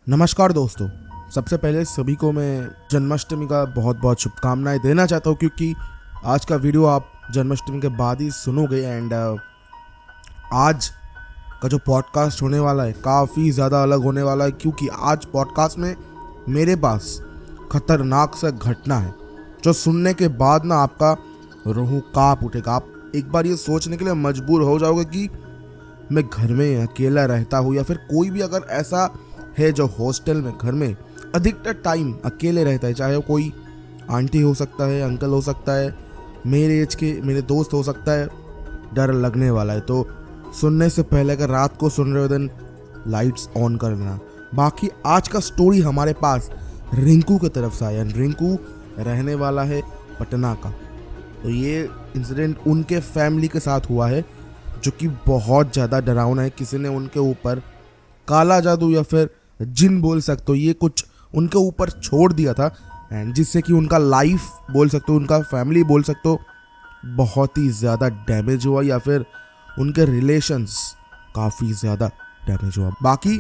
नमस्कार दोस्तों। सबसे पहले सभी को मैं जन्माष्टमी का बहुत बहुत शुभकामनाएं देना चाहता हूँ, क्योंकि आज का वीडियो आप जन्माष्टमी के बाद ही सुनोगे। एंड आज का जो पॉडकास्ट होने वाला है काफ़ी ज़्यादा अलग होने वाला है, क्योंकि आज पॉडकास्ट में मेरे पास खतरनाक सा घटना है जो सुनने के बाद ना आपका रूह कांप उठेगा। आप एक बार ये सोचने के लिए मजबूर हो जाओगे कि मैं घर में अकेला रहता हूँ, या फिर कोई भी अगर ऐसा है जो हॉस्टल में घर में अधिकतर टाइम अकेले रहता है, चाहे वो कोई आंटी हो सकता है, अंकल हो सकता है, मेरे एज के मेरे दोस्त हो सकता है। डर लगने वाला है तो सुनने से पहले अगर रात को सुन रहे हो देन लाइट्स ऑन कर लेना। बाकी आज का स्टोरी हमारे पास रिंकू की तरफ से आया। रिंकू रहने वाला है पटना का। तो ये इंसिडेंट उनके फैमिली के साथ हुआ है, जो कि बहुत ज़्यादा डरावना है। किसी ने उनके ऊपर काला जादू या फिर जिन बोल सकते हो, ये कुछ उनके ऊपर छोड़ दिया था, एंड जिससे कि उनका लाइफ बोल सकते हो, उनका फैमिली बोल सकते हो, बहुत ही ज़्यादा डैमेज हुआ, या फिर उनके रिलेशंस काफ़ी ज़्यादा डैमेज हुआ। बाकी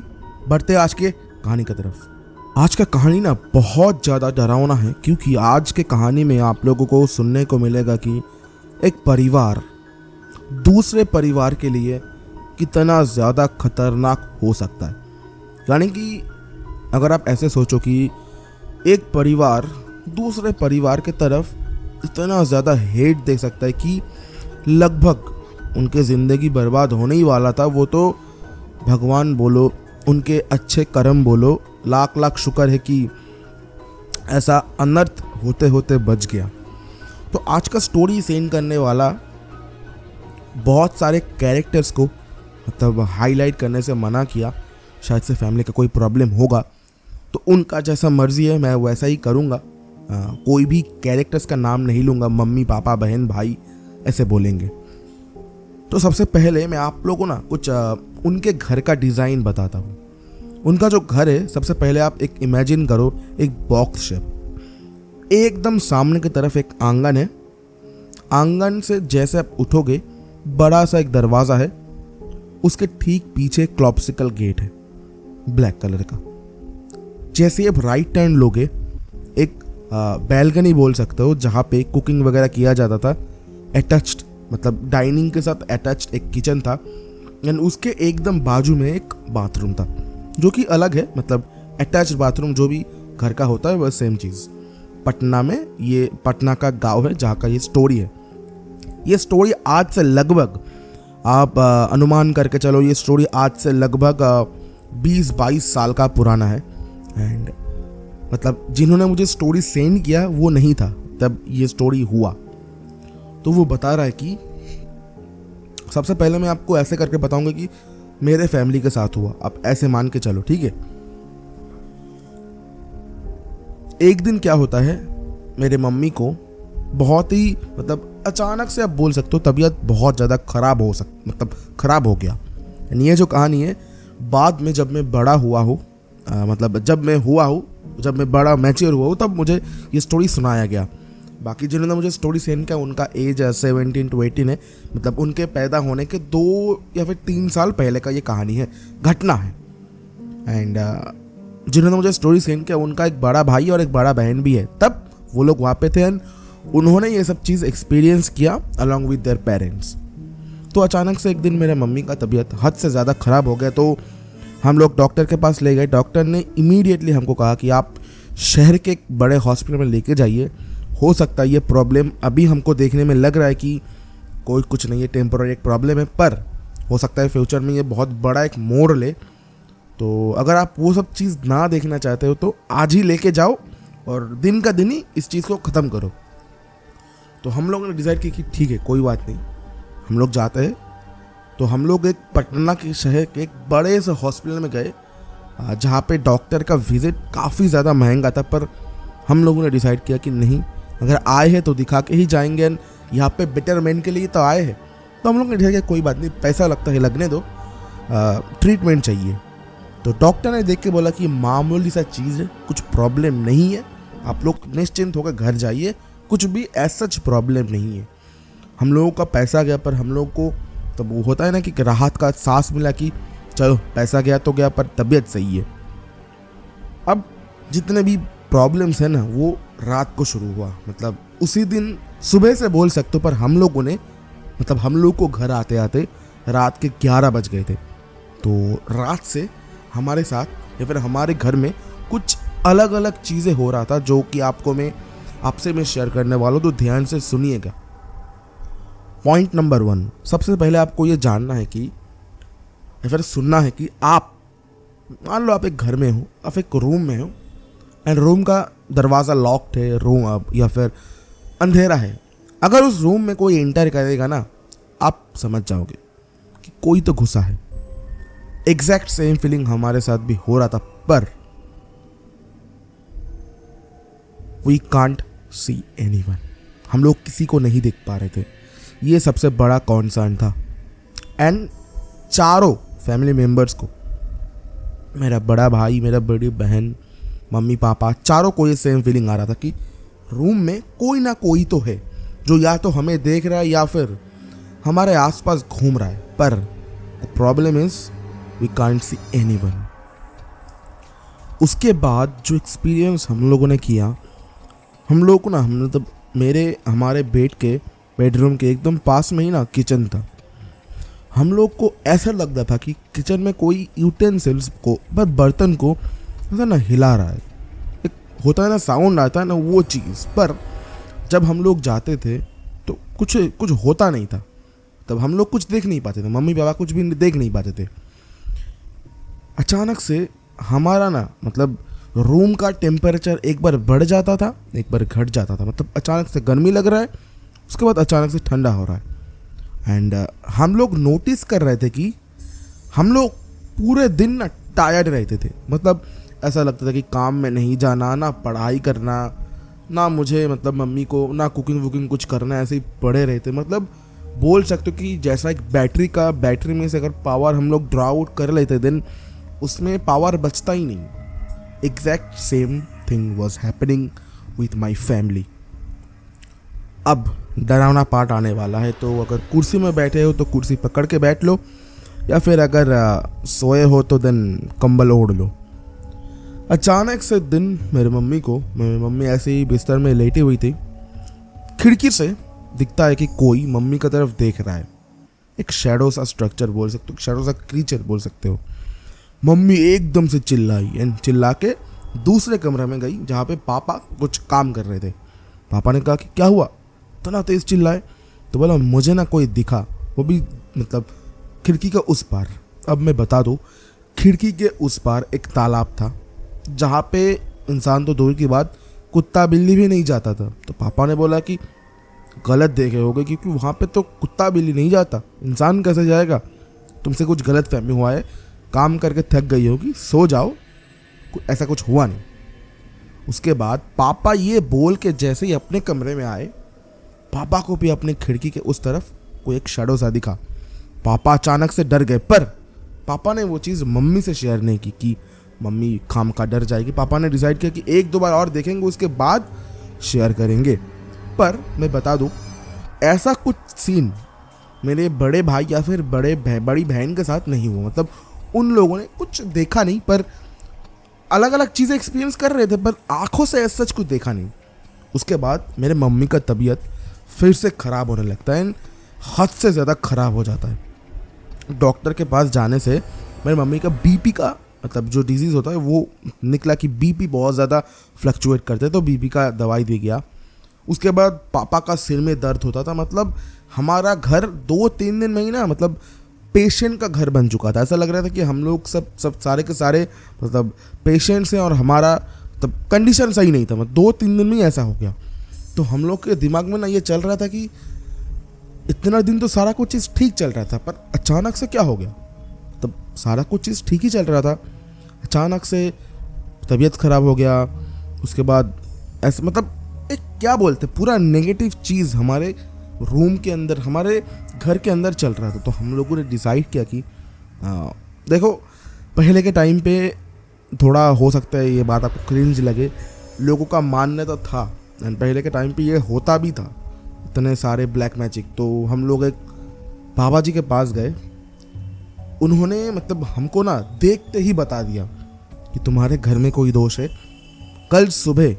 बढ़ते आज के कहानी की तरफ। आज का कहानी ना बहुत ज़्यादा डरावना है, क्योंकि आज के कहानी में आप लोगों को सुनने को मिलेगा कि एक परिवार दूसरे परिवार के लिए कितना ज़्यादा खतरनाक हो सकता है। यानी कि अगर आप ऐसे सोचो कि एक परिवार दूसरे परिवार के तरफ इतना ज़्यादा हेट दे सकता है कि लगभग उनके ज़िंदगी बर्बाद होने ही वाला था, वो तो भगवान बोलो, उनके अच्छे कर्म बोलो, लाख लाख शुक्र है कि ऐसा अनर्थ होते होते बच गया। तो आज का स्टोरी सेंड करने वाला बहुत सारे कैरेक्टर्स को मतलब हाईलाइट करने से मना किया। शायद से फैमिली का कोई प्रॉब्लम होगा, तो उनका जैसा मर्जी है मैं वैसा ही करूँगा। कोई भी कैरेक्टर्स का नाम नहीं लूँगा, मम्मी पापा बहन भाई ऐसे बोलेंगे। तो सबसे पहले मैं आप लोगों को ना कुछ उनके घर का डिज़ाइन बताता हूँ। उनका जो घर है, सबसे पहले आप एक इमेजिन करो, एक बॉक्स शेप। एकदम सामने की तरफ एक आंगन है। आंगन से जैसे आप उठोगे बड़ा सा एक दरवाज़ा है, उसके ठीक पीछे क्लॉप्सिकल गेट है ब्लैक कलर का। जैसे आप राइट टर्न लोगे, एक बैल्कनी बोल सकते हो, जहाँ पे कुकिंग वगैरह किया जाता था। अटैच्ड मतलब डाइनिंग के साथ अटैच्ड एक किचन था, एंड उसके एकदम बाजू में एक बाथरूम था, जो कि अलग है। मतलब अटैच्ड बाथरूम जो भी घर का होता है वह सेम चीज़। पटना में, ये पटना का गांव है जहाँ का ये स्टोरी है। ये स्टोरी आज से लगभग आप अनुमान करके चलो, ये स्टोरी आज से लगभग 20-22 साल का पुराना है। एंड मतलब जिन्होंने मुझे स्टोरी सेंड किया वो नहीं था तब ये स्टोरी हुआ। तो वो बता रहा है कि सबसे पहले मैं आपको ऐसे करके बताऊंगा कि मेरे फैमिली के साथ हुआ, आप ऐसे मान के चलो, ठीक है। एक दिन क्या होता है, मेरे मम्मी को बहुत ही मतलब अचानक से आप बोल सकते हो तबीयत बहुत ज़्यादा खराब हो गया। ये जो कहानी है, बाद में जब मैं बड़ा हुआ हूँ, जब मैं बड़ा मैच्योर हुआ हूँ, तब मुझे ये स्टोरी सुनाया गया। बाकी जिन्होंने मुझे स्टोरी सेंड किया उनका एज 17 to 18 है, मतलब उनके पैदा होने के 2 या फिर 3 साल पहले का ये कहानी है, घटना है। एंड जिन्होंने मुझे स्टोरी सेंड किया उनका एक बड़ा भाई और एक बड़ा बहन भी है। तब वो लोग वहाँ पे थे एंड उन्होंने ये सब चीज़ एक्सपीरियंस किया अलॉन्ग विद देयर पेरेंट्स। तो अचानक से एक दिन मेरे मम्मी का तबीयत हद से ज़्यादा ख़राब हो गया, तो हम लोग डॉक्टर के पास ले गए। डॉक्टर ने इमीडिएटली हमको कहा कि आप शहर के एक बड़े हॉस्पिटल में लेके जाइए, हो सकता है ये प्रॉब्लम अभी हमको देखने में लग रहा है कि कोई कुछ नहीं है, टेम्पोररी एक प्रॉब्लम है, पर हो सकता है फ्यूचर में ये बहुत बड़ा एक मोड़ ले। तो अगर आप वो सब चीज़ ना देखना चाहते हो तो आज ही लेके जाओ और दिन का दिन ही इस चीज़ को ख़त्म करो। तो हम लोगों ने डिसाइड किया कि ठीक है, कोई बात नहीं, हम लोग जाते हैं। तो हम लोग एक पटना के शहर के एक बड़े से हॉस्पिटल में गए, जहाँ पे डॉक्टर का विज़िट काफ़ी ज़्यादा महंगा था, पर हम लोगों ने डिसाइड किया कि नहीं, अगर आए हैं तो दिखा के ही जाएंगे, यहाँ पे बेटरमेंट के लिए तो आए हैं। तो हम लोग ने डिसाइड किया कोई बात नहीं, पैसा लगता है लगने दो, ट्रीटमेंट चाहिए। तो डॉक्टर ने देख के बोला कि मामूली सा चीज़ है, कुछ प्रॉब्लम नहीं है, आप लोग निश्चिंत होकर घर जाइए, कुछ भी ऐसा प्रॉब्लम नहीं है। हम लोगों का पैसा गया, पर हम लोग को तब वो होता है ना कि राहत का सांस मिला कि चलो पैसा गया तो गया, पर तबीयत सही है। अब जितने भी प्रॉब्लम्स हैं ना वो रात को शुरू हुआ, मतलब उसी दिन सुबह से बोल सकते हो, पर हम लोगों ने मतलब हम लोग को घर आते आते रात के 11 बज गए थे। तो रात से हमारे साथ या फिर हमारे घर में कुछ अलग अलग चीज़ें हो रहा था, जो कि आपसे मैं शेयर करने वाला हूँ, तो ध्यान से सुनिएगा। पॉइंट नंबर 1, सबसे पहले आपको ये जानना है कि या फिर सुनना है कि आप मान लो आप एक घर में हो, आप एक रूम में हो एंड रूम का दरवाज़ा लॉक्ड है, रूम या फिर अंधेरा है। अगर उस रूम में कोई एंटर करेगा ना, आप समझ जाओगे कि कोई तो घुसा है। एग्जैक्ट सेम फीलिंग हमारे साथ भी हो रहा था, पर वी कांट सी एनीवन, हम लोग किसी को नहीं देख पा रहे थे। ये सबसे बड़ा कॉन्सर्न था। एंड चारों फैमिली मेंबर्स को, मेरा बड़ा भाई, मेरा बड़ी बहन, मम्मी पापा, चारों को ये सेम फीलिंग आ रहा था कि रूम में कोई ना कोई तो है जो या तो हमें देख रहा है या फिर हमारे आसपास घूम रहा है। पर the problem is we can't see anyone. उसके बाद जो एक्सपीरियंस हम लोगों ने किया, हम लोग को ना मतलब हमारे बेडरूम के एकदम पास में ही ना किचन था। हम लोग को ऐसा लगता था कि किचन में कोई यूटेंसिल्स को, बर्तन को ऐसा ना हिला रहा है, एक होता है ना साउंड आता है ना, वो चीज़। पर जब हम लोग जाते थे तो कुछ होता नहीं था, तब हम लोग कुछ देख नहीं पाते थे, मम्मी पापा कुछ भी देख नहीं पाते थे। अचानक से हमारा ना मतलब रूम का टेम्परेचर एक बार बढ़ जाता था, एक बार घट जाता था। मतलब अचानक से गर्मी लग रहा है, उसके बाद अचानक से ठंडा हो रहा है। एंड हम लोग नोटिस कर रहे थे कि हम लोग पूरे दिन ना टायर्ड रहते थे। मतलब ऐसा लगता था कि काम में नहीं जाना, ना पढ़ाई करना, ना मुझे मतलब मम्मी को ना कुकिंग वुकिंग कुछ करना, ऐसे ही पड़े रहते। मतलब बोल सकते हो कि जैसा एक बैटरी में से अगर पावर हम लोग ड्रॉ आउट कर लेते देन उसमें पावर बचता ही नहीं। Exact same thing was happening with my family. अब डरावना पार्ट आने वाला है, तो अगर कुर्सी में बैठे हो तो कुर्सी पकड़ के बैठ लो, या फिर अगर सोए हो तो देन कंबल ओढ़ लो। अचानक से दिन मेरी मम्मी ऐसे ही बिस्तर में लेटी हुई थी, खिड़की से दिखता है कि कोई मम्मी की तरफ देख रहा है। एक शैडो सा स्ट्रक्चर बोल सकते हो, शैडो सा क्रीचर बोल सकते हो। मम्मी एकदम से चिल्लाई एंड चिल्ला के दूसरे कमरे में गई जहाँ पे पापा कुछ काम कर रहे थे। पापा ने कहा कि क्या हुआ, इतना तेज चिल्लाए? तो बोला मुझे ना कोई दिखा, वो भी मतलब खिड़की के उस पार। अब मैं बता दूँ, खिड़की के उस पार एक तालाब था जहाँ पे इंसान तो दूर की बात, कुत्ता बिल्ली भी नहीं जाता था। तो पापा ने बोला कि गलत देखे होगे, क्योंकि वहाँ पे तो कुत्ता बिल्ली नहीं जाता, इंसान कैसे जाएगा? तुमसे कुछ गलत फहमी हुआ है, काम करके थक गई होगी, सो जाओ, ऐसा कुछ हुआ नहीं। उसके बाद पापा ये बोल के जैसे ही अपने कमरे में आए, पापा को भी अपने खिड़की के उस तरफ कोई एक शैडो सा दिखा। पापा अचानक से डर गए, पर पापा ने वो चीज़ मम्मी से शेयर नहीं की कि मम्मी खाम का डर जाएगी। पापा ने डिसाइड किया कि एक दो बार और देखेंगे, उसके बाद शेयर करेंगे। पर मैं बता दूं, ऐसा कुछ सीन मेरे बड़े भाई या फिर बड़ी बहन के साथ नहीं हुआ। मतलब उन लोगों ने कुछ देखा नहीं, पर अलग अलग चीज़ें एक्सपीरियंस कर रहे थे, पर आंखों से ऐसा कुछ देखा नहीं। उसके बाद मेरे मम्मी का तबीयत फिर से ख़राब होने लगता है, हद से ज़्यादा ख़राब हो जाता है। डॉक्टर के पास जाने से मेरी मम्मी का बीपी का मतलब जो डिजीज़ होता है वो निकला कि बीपी बहुत ज़्यादा फ्लक्चुएट करते हैं, तो बीपी का दवाई दे गया। उसके बाद पापा का सिर में दर्द होता था। मतलब हमारा घर 2-3 दिन में ही ना मतलब पेशेंट का घर बन चुका था। ऐसा लग रहा था कि हम लोग सब सारे के सारे मतलब पेशेंट्स हैं और हमारा तब कंडीशन सही नहीं था। मतलब 2-3 दिन में ही ऐसा हो गया। तो हम लोग के दिमाग में ना ये चल रहा था कि इतना दिन तो सारा कुछ चीज़ ठीक चल रहा था, पर अचानक से क्या हो गया? तब सारा कुछ चीज़ ठीक ही चल रहा था, अचानक से तबीयत ख़राब हो गया। उसके बाद ऐसे मतलब एक क्या बोलते, पूरा नेगेटिव चीज़ हमारे रूम के अंदर, हमारे घर के अंदर चल रहा था। तो हम लोगों ने डिसाइड किया कि देखो, पहले के टाइम पे थोड़ा हो सकता है ये बात आपको क्रिंज लगे, लोगों का मानना तो था एंड पहले के टाइम पे ये होता भी था, इतने सारे ब्लैक मैजिक। तो हम लोग एक बाबा जी के पास गए, उन्होंने मतलब हमको ना देखते ही बता दिया कि तुम्हारे घर में कोई दोष है, कल सुबह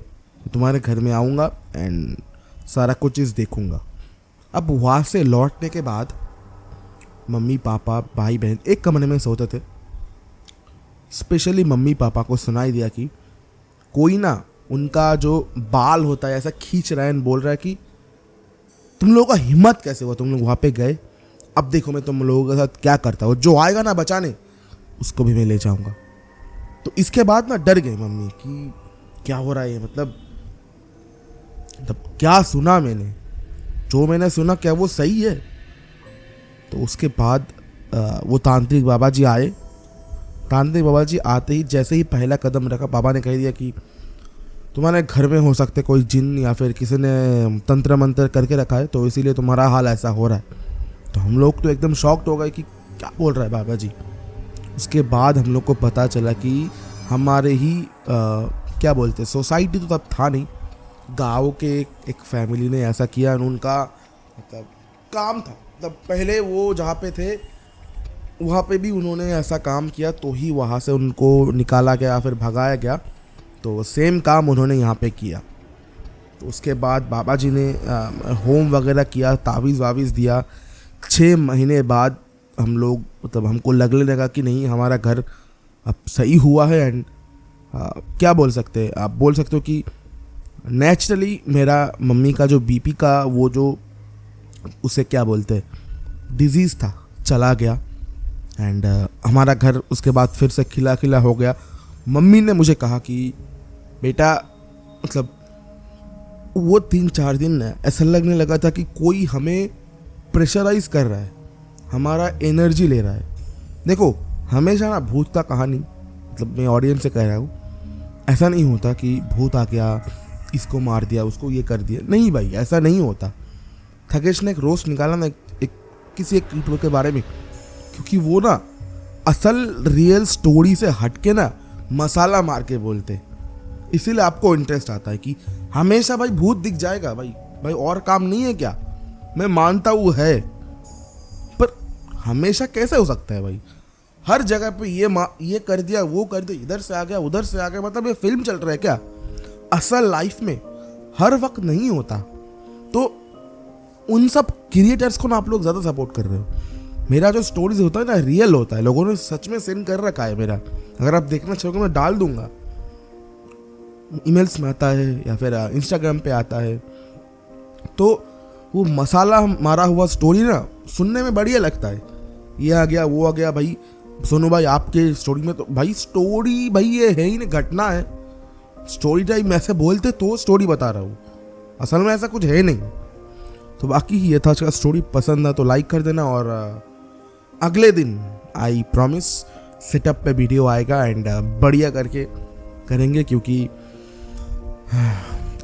तुम्हारे घर में आऊँगा एंड सारा कुछ चीज़ देखूँगा। अब वहाँ से लौटने के बाद मम्मी पापा भाई बहन एक कमरे में सोते थे। स्पेशली मम्मी पापा को सुनाई दिया कि कोई ना उनका जो बाल होता है ऐसा खींच रहा है एंड बोल रहा है कि तुम लोगों का हिम्मत कैसे हुआ, तुम लोग वहाँ पे गए, अब देखो मैं तुम लोगों के साथ क्या करता हूँ, जो आएगा ना बचाने उसको भी मैं ले जाऊँगा। तो इसके बाद ना डर गई मम्मी कि क्या हो रहा है, मतलब क्या सुना मैंने, जो मैंने सुना क्या वो सही है। तो उसके बाद वो तांत्रिक बाबा जी आए। तांत्रिक बाबा जी आते ही जैसे ही पहला कदम रखा, बाबा ने कह दिया कि तुम्हारे घर में हो सकते कोई जिन या फिर किसी ने तंत्र मंत्र करके रखा है, तो इसीलिए तुम्हारा हाल ऐसा हो रहा है। तो हम लोग तो एकदम शॉक्ड हो गए कि क्या बोल रहा है बाबा जी। उसके बाद हम लोग को पता चला कि हमारे ही क्या बोलते सोसाइटी तो तब था नहीं, गाँव के एक फैमिली ने ऐसा किया। उनका मतलब काम था, तब पहले वो जहाँ पे थे वहाँ पे भी उन्होंने ऐसा काम किया, तो ही वहाँ से उनको निकाला गया फिर भगाया गया। तो सेम काम उन्होंने यहाँ पे किया। तो उसके बाद बाबा जी ने होम वगैरह किया, तावीज़ वावीज़ दिया। 6 महीने बाद हम लोग मतलब हमको लगने लगा कि नहीं हमारा घर अब सही हुआ है। एंड क्या बोल सकते हैं, आप बोल सकते हो कि नेचुरली मेरा मम्मी का जो बीपी का वो जो उसे क्या बोलते हैं डिजीज़ था चला गया। एंड हमारा घर उसके बाद फिर से खिला खिला हो गया। मम्मी ने मुझे कहा कि बेटा मतलब वो 3-4 दिन ऐसा लगने लगा था कि कोई हमें प्रेशराइज कर रहा है, हमारा एनर्जी ले रहा है। देखो हमेशा ना भूत का कहानी, मतलब मैं ऑडियंस से कह रहा हूँ, ऐसा नहीं होता कि भूत आ गया इसको मार दिया उसको ये कर दिया, नहीं भाई ऐसा नहीं होता। थकेश ने एक रोस्ट निकाला ना किसी एक क्रिएटर के बारे में, क्योंकि वो ना असल रियल स्टोरी से हटके ना मसाला मार के बोलते, इसीलिए आपको इंटरेस्ट आता है कि हमेशा भाई भूत दिख जाएगा। भाई और काम नहीं है क्या, मैं मानता हूँ है, पर हमेशा कैसे हो सकता है भाई। हर जगह पे ये कर दिया वो कर दिया, इधर से आ गया उधर से आ गया, मतलब ये फिल्म चल रहा है क्या। असल लाइफ में हर वक्त नहीं होता। तो उन सब क्रिएटर्स को ना आप लोग ज़्यादा सपोर्ट कर रहे हो। मेरा जो स्टोरीज होता है ना रियल होता है, लोगों ने सच में सेंड कर रखा है मेरा। अगर आप देखना चाहोगे मैं डाल दूंगा, ईमेल्स में आता है या फिर इंस्टाग्राम पे आता है। तो वो मसाला मारा हुआ स्टोरी ना सुनने में बढ़िया लगता है। ये आ गया वो आ गया, भाई सुनो भाई आपके स्टोरी में तो भाई स्टोरी भाई ये है ही नहीं, घटना है। स्टोरी टाइम ऐसे बोलते तो स्टोरी बता रहा हूँ, असल में ऐसा कुछ है नहीं। तो बाकी ये था आज का स्टोरी, पसंद है तो लाइक कर देना। और अगले दिन आई प्रॉमिस सेटअप पे वीडियो आएगा एंड बढ़िया करके करेंगे, क्योंकि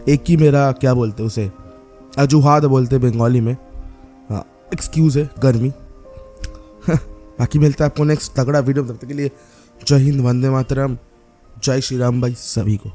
एक ही मेरा क्या बोलते उसे अजुहाद बोलते बंगाली में, एक्सक्यूज़ है गर्मी। बाकी मिलता है आपको नेक्स्ट तगड़ा वीडियो, तब तक के लिए जय हिंद, वंदे मातरम, जय श्री राम भाई सभी को।